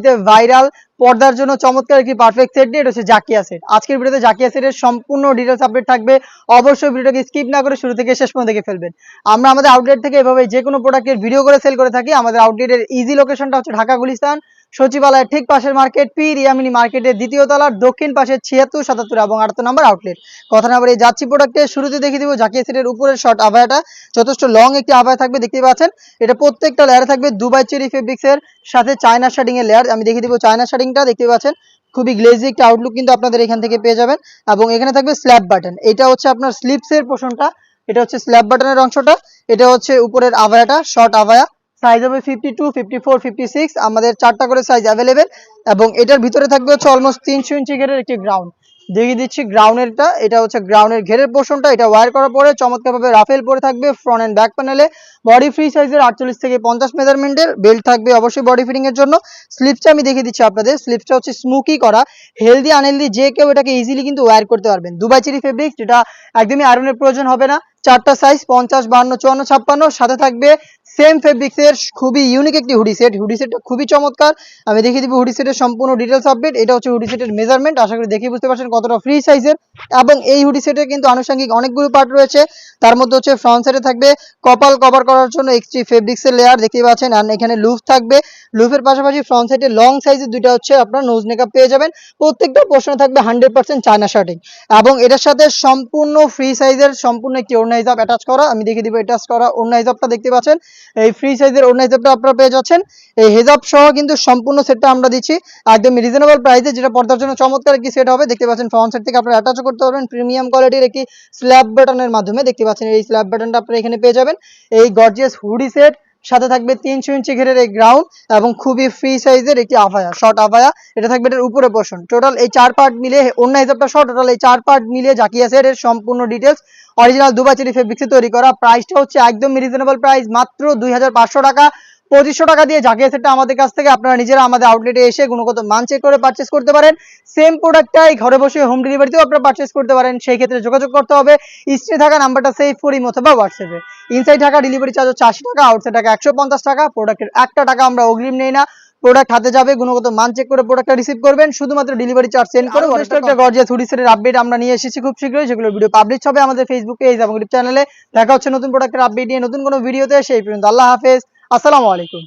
Viral পর্দার জন্য চমৎকার একটি পারফেক্ট সেট নিয়ে, এটা হচ্ছে জাকিয়া সেট। আজকের ভিডিওতে জাকিয়া সেটের সম্পূর্ণ ডিটেলস আপডেট থাকবে। অবশ্যই ভিডিওটাকে স্কিপ না করে শুরু থেকে শেষ পর্যন্ত দেখে ফেলবেন। আমরা আমাদের আউটলেট থেকে এভাবে যে কোনো প্রোডাক্টের ভিডিও করে সেল করে থাকি। আমাদের আউটলেটের ইজি লোকেশনটা হচ্ছে ঢাকা গুলিস্তান সচিবালয়ের ঠিক পাশের মার্কেট, পি রিয়ামিনি মার্কেটের দ্বিতীয় তলার দক্ষিণ পাশে 76, 77 এবং 78 নম্বর আউটলেট। কথা না বলে যাচ্ছি প্রোডাক্টের শুরুতে দেখিয়ে দিব জাকিয়া সেটের উপরের শর্ট আভায়াটা। যথেষ্ট লং একটি আভায়া থাকবে, দেখতে পাচ্ছেন। এটা প্রত্যেকটা লেয়ারে থাকবে দুবাই চেরি ফেব্রিক্সের সাথে চায়না শার্টিং এর লেয়ার। আমি দেখিয়ে দিব চায়না শার্টিংটা, দেখতে পাচ্ছেন খুবই গ্লেজি একটা আউটলুক কিন্তু আপনাদের এখান থেকে পেয়ে যাবেন। এবং এখানে থাকবে স্ল্যাব বাটন, এটা হচ্ছে আপনার স্লিপসের পোর্শনটা, এটা হচ্ছে স্ল্যাব বাটনের অংশটা, এটা হচ্ছে উপরের আভায়াটা, শর্ট আভায়া। সাইজ হবে 52, 54, 56, আমাদের 4টা করে সাইজ অ্যাভেলেবেল। এবং এটার ভিতরে থাকবে হচ্ছে অলমোস্ট 300 ইঞ্চি ঘেরের একটি গ্রাউন্ড। দেখিয়ে দিচ্ছি গ্রাউন্ডেরটা, এটা হচ্ছে গ্রাউন্ডের ঘেরের পোর্শনটা। এটা ওয়্যার করার পরে চমৎকারভাবে রাফেল পরে থাকবে ফ্রন্ট এন্ড ব্যাক প্যানেলে। বডি ফ্রি সাইজের 48 থেকে 50 মেজারমেন্টের বেল্ট থাকবে অবশ্যই বডি ফিটিং এর জন্য। স্লিপসটা আমি দেখিয়ে দিচ্ছি আপনাদের, স্লিপসটা হচ্ছে স্মোকি করা। হেলদি আনহেলদি যে কেউ এটাকে ইজিলি কিন্তু ওয়্যার করতে পারবেন। দুবাই চেরি ফেব্রিক্স, যেটা একদমই আয়রনের প্রয়োজন হবে না। 4টা সাইজ 50, 52, 54, 56, সাথে থাকবে সেম ফেব্রিক্সের খুবই ইউনিক একটি হুডি সেট। হুডি সেটটা খুবই চমৎকার। আমি দেখিয়ে দিব হুডি সেটের সম্পূর্ণ ডিটেলস আপডেট। এটা হচ্ছে হুডি সেটের মেজারমেন্ট, আশা করি দেখে বুঝতে পারছেন কতটা ফ্রি সাইজের। এবং এই হুডি সেটে কিন্তু আনুষঙ্গিক অনেকগুলো পার্ট রয়েছে। তার মধ্যে হচ্ছে ফ্রন্ট সাইডে থাকবে কপাল কভার করার জন্য এক্সট্রি ফেব্রিক্সের লেয়ার, দেখতে পাচ্ছেন। আর এখানে লুফ থাকবে, লুফের পাশাপাশি ফ্রন্ট সাইডে লং সাইজের দুইটা হচ্ছে আপনার নোজ মেকআপ পেয়ে যাবেন। প্রত্যেকটা পোর্শনে থাকবে 100% চায়না শার্টিং। এবং এটার সাথে সম্পূর্ণ ফ্রি সাইজের সম্পূর্ণ একটি ওড়না হিজাব অ্যাটাচ করা। আমি দেখিয়ে দিব অ্যাটাচ করা ওড়না হিজাবটা, দেখতে পাচ্ছেন। এই ফ্রি সাইজের ওড়না হিজাবটা আপনারা পেয়ে যাচ্ছেন। এই হিজাব সহ কিন্তু সম্পূর্ণ সেটটা আমরা দিচ্ছি একদম রিজনেবল প্রাইসে, যেটা পর্দার জন্য চমৎকার একটি সেট হবে। দেখতে পাচ্ছেন ফ্রন্ট সাইড থেকে আপনারা অ্যাটাচও করতে পারবেন প্রিমিয়াম কোয়ালিটির একটি স্ল্যাব বাটনের মাধ্যমে। দেখতে পাচ্ছেন এই স্ল্যাব বাটনটা আপনারা এখানে পেয়ে যাবেন। এই গর্জিয়াস হুডি সেট সাথে থাকবে 300 ইঞ্চি ঘেরের এই গ্রাউন্ড এবং খুবই ফ্রি সাইজের একটি আভায়া, শর্ট আভায়া। এটা থাকবে এটার উপরে পোর্শন। টোটাল এই 4 পার্ট মিলে ওড়না হিসাবটা সহ টোটাল এই 4 পার্ট মিলে জাকিয়া সেটের সম্পূর্ণ ডিটেলস অরিজিনাল দুবাই চেরি ফেব্রিক্সে তৈরি করা। প্রাইসটা হচ্ছে একদম রিজনেবল প্রাইস, মাত্র 2500 টাকা। 2500 টাকা দিয়ে জাকিয়া সেটটা আমাদের কাছ থেকে আপনারা নিজেরা আমাদের আউটলেটে এসে গুণগত মান চেক করে পারচেস করতে পারেন। সেম প্রোডাক্টটাই ঘরে বসে হোম ডেলিভারিতেও আপনারা পারচেস করতে পারেন। সেই ক্ষেত্রে যোগাযোগ করতে হবে স্ক্রিনে থাকা নাম্বারটা সেভ করে অথবা হোয়াটসঅ্যাপে। ইনসাইড ঢাকা ডেলিভারি চার্জ হচ্ছে 80 টাকা, আউটসাইড ঢাকা 150 টাকা। প্রোডাক্টের 1 টাকা আমরা অগ্রিম নেই না। প্রোডাক্ট হাতে যাবে, গুণগত মান চেক করে প্রোডাক্টটা রিসিভ করবেন, শুধুমাত্র ডেলিভারি চার্জ সেন্ড করে। একটা গর্জিয়াস হুডি সেটের আপডেট আমরা নিয়ে এসেছি খুব শীঘ্রই, যেগুলো ভিডিও পাবলিশ হবে আমাদের ফেসবুক পেজ এবং ইউটিউব চ্যানেলে। দেখা হচ্ছে নতুন প্রোডাক্টের আপডেট নিয়ে নতুন কোনো ভিডিওতে। সেই পর্যন্ত আল্লাহ হাফেজ, আসসালামু আলাইকুম।